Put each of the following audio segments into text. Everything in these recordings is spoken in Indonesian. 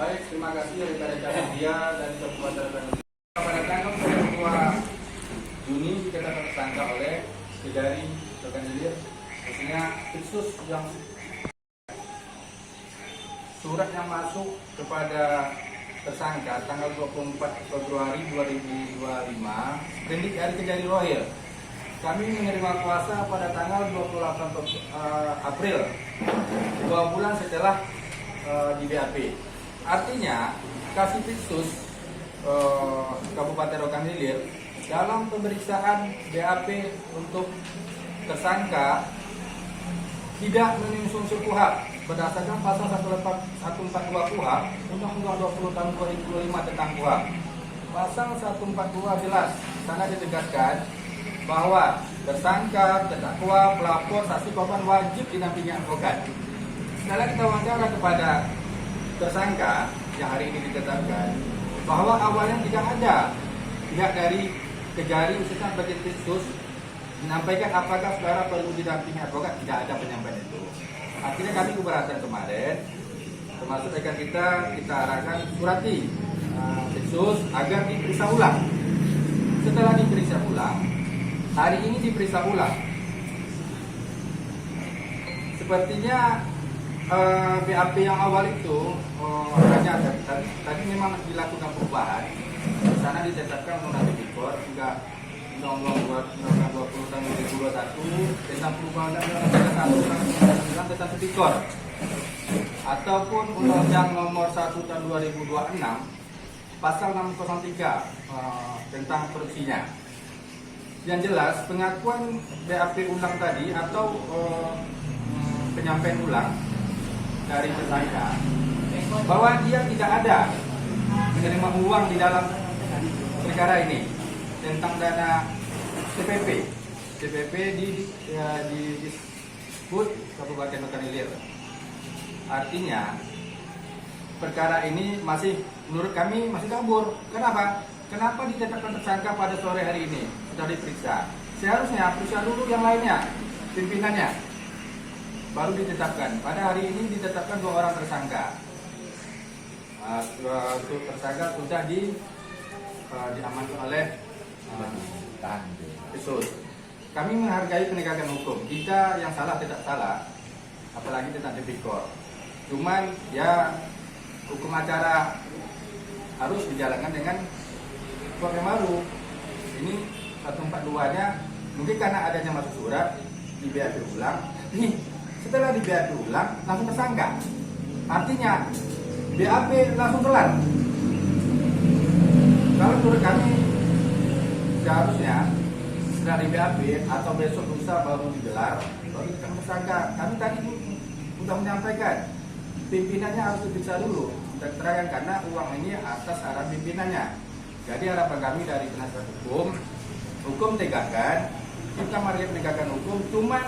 Baik, terima kasih rekan-rekan media dari Kabupaten Bandung. Pada tanggal 22 Juni ditetapkan tersangka oleh Kejari rekan hilir, khususnya khusus yang surat yang masuk kepada tersangka tanggal 24 Februari 2025 perindik dari Kejari Rohil. Kami menerima kuasa pada tanggal 28 April, 2 bulan setelah di BAP. Artinya, Kasipitsus Kabupaten Rokan Hilir dalam pemeriksaan BAP untuk tersangka tidak menyusun KUHP berdasarkan pasal 142 KUHP Undang-Undang 20 tahun 2005 tentang KUHP. Pasal 142 jelas sangat ditegaskan bahwa tersangka, terdakwa, pelapor, saksi korban wajib didampingi advokat. Setelah kita wawancara kepada tersangka yang hari ini ditetapkan, bahwa awalnya tidak ada pihak dari Kejari khususnya bagian khusus menyampaikan apakah saudara perlu didampingi advokat, tidak ada penyampaian itu. Akhirnya kami keberatan kemarin, termasuk rekan kita arahkan surati khusus agar diperiksa ulang. Setelah diperiksa ulang, hari ini diperiksa ulang. Sepertinya BAP yang awal itu hanya tadi memang dilakukan perubahan. Di sana ditetapkan undang-undang tipikor juga Undang-Undang 20 tahun 2021 tentang perubahan Undang-Undang tentang tipikor ataupun Undang-Undang nomor 1 tahun 2026 pasal 603 tentang korupsinya. Yang jelas pengakuan BAP ulang tadi atau penyampaian ulang dari tersangka bahwa dia tidak ada menerima uang di dalam perkara ini tentang dana CPP disebut Kabupaten Rokan Hilir. Artinya perkara ini masih menurut kami masih kabur. Kenapa? Kenapa ditetapkan tersangka pada sore hari ini sudah diperiksa? Seharusnya periksa dulu yang lainnya, pimpinannya, baru ditetapkan. Pada hari ini ditetapkan 2 orang tersangka. Untuk tersangka sudah diamankan oleh khusus. Kami menghargai penegakan hukum. Kita yang salah tidak salah, apalagi tentang tipikor. Cuman ya hukum acara harus dijalankan dengan hukum yang baru. Ini 142-nya mungkin karena adanya masuk surat di BAP ulang. Nih, setelah di BAP ulang langsung tersangka. Artinya BAP langsung kelar. Kalau menurut kami seharusnya setelah di BAP atau besok lusa baru digelar, baru kita tersangka. Kami tadi sudah menyampaikan pimpinannya harus diperiksa dulu dan terangkan karena uang ini atas arahan pimpinannya. Jadi harapan kami dari penasihat hukum tegakkan, kita mari menegakkan hukum, cuman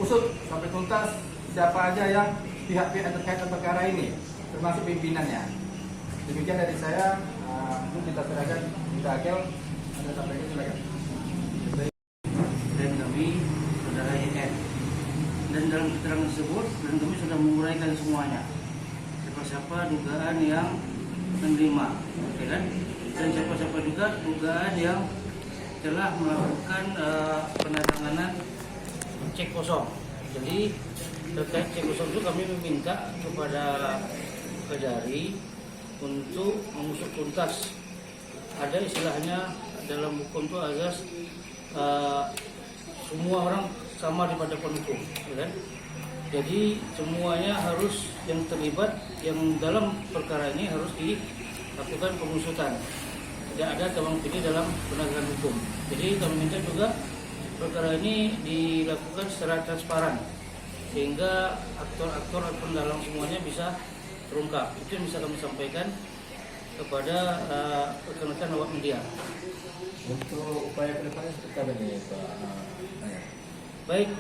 usut sampai tuntas siapa aja yang pihak-pihak terkait dengan perkara ini, termasuk pimpinannya. Demikian dari saya, untuk kita serahkan kita Akel, Anda sampaikan silakan. Dan kami saudara YN, dan dalam keterangan tersebut dan kami sudah menguraikan semuanya, siapa-siapa dugaan yang menerima, ya kan? Dan siapa-siapa juga dugaan yang telah melakukan penandatanganan cek kosong. Jadi terkait cek kosong itu kami meminta kepada Kejari untuk mengusut tuntas. Ada istilahnya dalam hukum itu azas semua orang sama di hadapan hukum, ya kan? Jadi semuanya harus yang terlibat yang dalam perkara ini harus dilakukan pengusutan. Tidak ada tebang pilih dalam penegakan hukum. Jadi kami minta juga perkara ini dilakukan secara transparan sehingga aktor-aktor ataupun dalam semuanya bisa terungkap. Itu yang bisa kami sampaikan kepada rekan-rekan awak media. Untuk upaya kedepannya seperti apa nih Pak? Baik,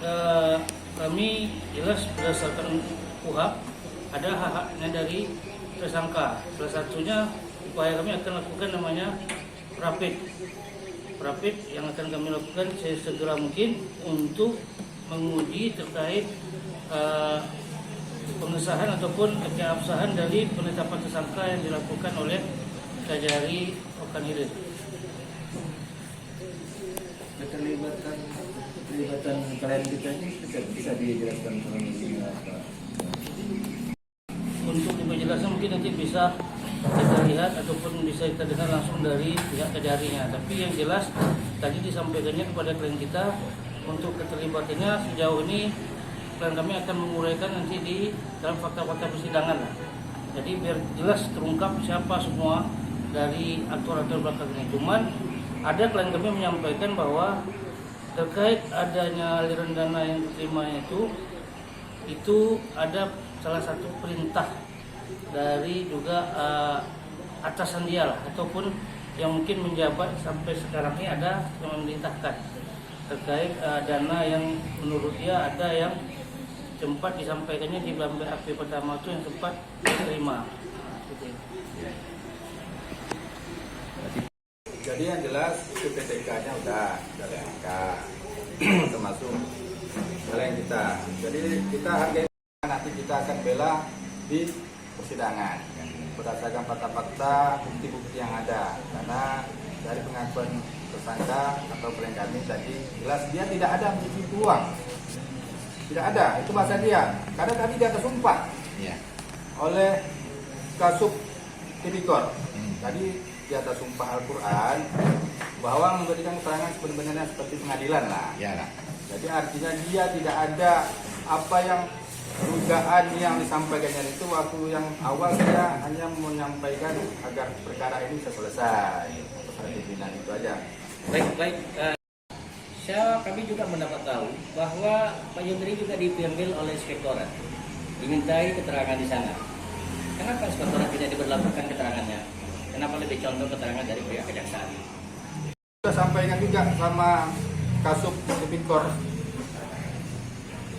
kami jelas berdasarkan KUHP ada hak-haknya dari tersangka. Salah satunya upaya kami akan lakukan namanya rapid yang akan kami lakukan sesegera mungkin untuk menguji terkait pengesahan ataupun keabsahan dari penetapan tersangka yang dilakukan oleh Kajari Okan Hilir. Keterlibatan klien kita ini bisa dijelaskan lebih apa? Untuk penjelasan mungkin nanti bisa kita lihat ataupun bisa kita dengar langsung dari pihak Kajarinya. Tapi yang jelas tadi disampaikannya kepada klien kita untuk keterlibatannya sejauh ini klien kami akan menguraikan nanti di dalam fakta-fakta persidangan. Jadi biar jelas terungkap siapa semua dari aktor-aktor belakang ini. Cuman ada klien kami menyampaikan bahwa terkait adanya aliran dana yang diterimanya itu ada salah satu perintah dari juga atasan dia lah, ataupun yang mungkin menjabat sampai sekarang ini ada yang memerintahkan terkait dana yang menurut dia ada yang sempat disampaikannya di dalam BAP pertama itu yang sempat diterima. Jadi yang jelas itu PTK-nya udah diangkat termasuk klien kita. Jadi kita hargai, nanti kita akan bela di persidangan berdasarkan fakta-fakta, bukti-bukti yang ada. Karena dari pengakuan tersangka atau klien kami tadi jelas dia tidak ada mencuci uang, tidak ada, itu bahasa dia. Karena tadi dia tersumpah oleh Kasub Tipikor. Tadi di atas sumpah Al-Quran bahwa memberikan keterangan sebenarnya seperti pengadilan lah. Jadi artinya dia tidak ada apa yang dugaan yang disampaikannya itu. Waktu yang awal dia hanya menyampaikan agar perkara ini bisa selesai. Pimpinan itu aja. Baik. Kami juga mendapat tahu bahwa Pak Yudri juga dipanggil oleh inspektorat, dimintai keterangan di sana. Kenapa inspektorat tidak diberlakukan keterangannya? Kenapa lebih contoh keterangan dari pihak kejaksaan? Kita sampaikan juga sama Kasub Tipikor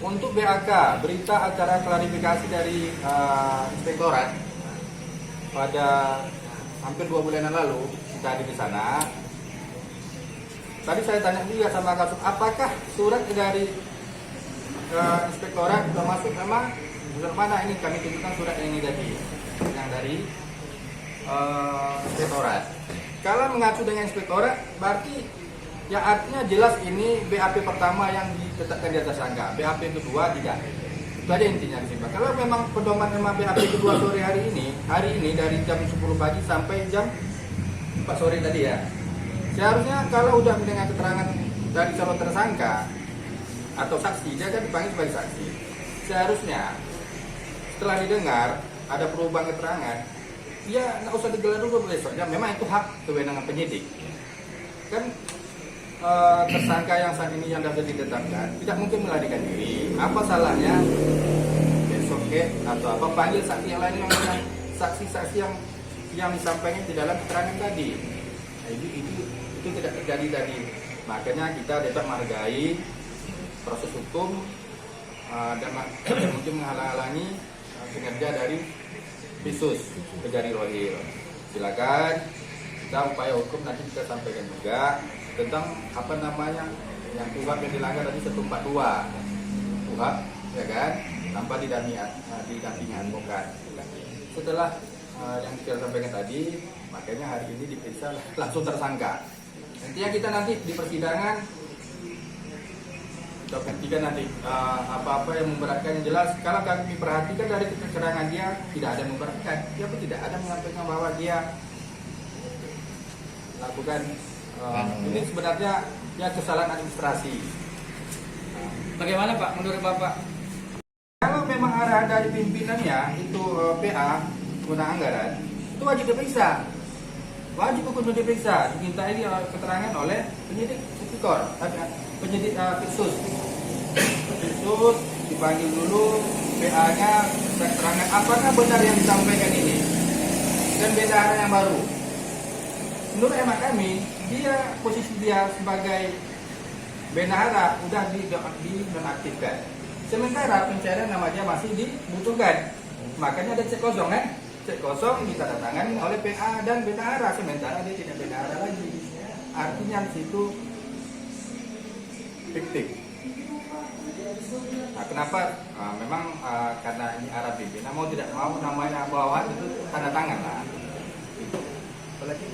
untuk BAK, berita acara klarifikasi dari inspektorat pada hampir 2 bulan yang lalu kita ada di sana. Tadi saya tanya juga sama Kasub, apakah surat dari inspektorat sudah masuk? Memang surat mana ini? Kami tunjukkan surat yang negatif yang dari inspektorat. Kalau mengacu dengan inspektorat, berarti ya artinya jelas ini BAP pertama yang ditetapkan di atas tersangka, BAP kedua tidak. Itu aja intinya di sini. Kalau memang pedoman memang BAP kedua sore hari ini dari jam 10 pagi sampai jam 4 sore tadi ya. Seharusnya kalau udah mendengar keterangan dari calon tersangka atau saksi, dia kan dipanggil sebagai saksi. Seharusnya setelah didengar ada perubahan keterangan, ya nggak usah digelar dulu besoknya. Memang itu hak kewenangan penyidik. Kan tersangka yang saat ini yang sudah ditetapkan tidak mungkin melarikan diri. Apa salahnya besok atau apa panggil saksi yang lain yang saksi-saksi yang disampaikan di dalam keterangan tadi. Nah, itu tidak terjadi tadi. Makanya kita tetap menghargai proses hukum dan mungkin menghalang-halangi kinerja dari Pisus Kajari Rohil. Silakan kita upaya hukum nanti kita sampaikan juga tentang apa namanya yang KUHAP yang dilanggar tadi 142 KUHAP, ya kan, tanpa didampingi advokat. Setelah yang kita sampaikan tadi, makanya hari ini diperiksa langsung tersangka. Intinya kita nanti di persidangan ketika nanti apa-apa yang memberatkan, yang jelas kalau kami perhatikan dari keterangan dia tidak ada memberatkan, dia pun tidak ada menyampaikan bahwa dia lakukan ini sebenarnya ya kesalahan administrasi. Bagaimana Pak menurut Bapak? Kalau memang arahan dari pimpinannya itu PA guna anggaran, itu wajib diperiksa. Wajib hukum diperiksa, dimintai keterangan oleh penyidik tipikor, penyidik Pisus dipanggil dulu PA-nya, keterangan apakah benar yang disampaikan ini dan beda yang baru. Menurut hemat kami, posisi dia sebagai bendahara udah dinonaktifkan. Sementara pencarian nama dia masih dibutuhkan. Makanya ada cek kosong kan? Cek kosong ditandatangani oleh PA dan bendahara, sementara dia tidak bendahara lagi. Artinya di situ fiktif. Nah, kenapa? Memang karena ini arah pimpinan mau tidak mau namanya bawahan itu tanda tangan lah. Apalagi?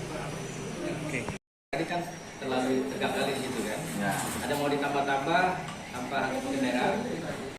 Tadi kan terlalu tegak kali di situ kan. Ya. Ada mau ditambah-tambah tanpa harus bendera.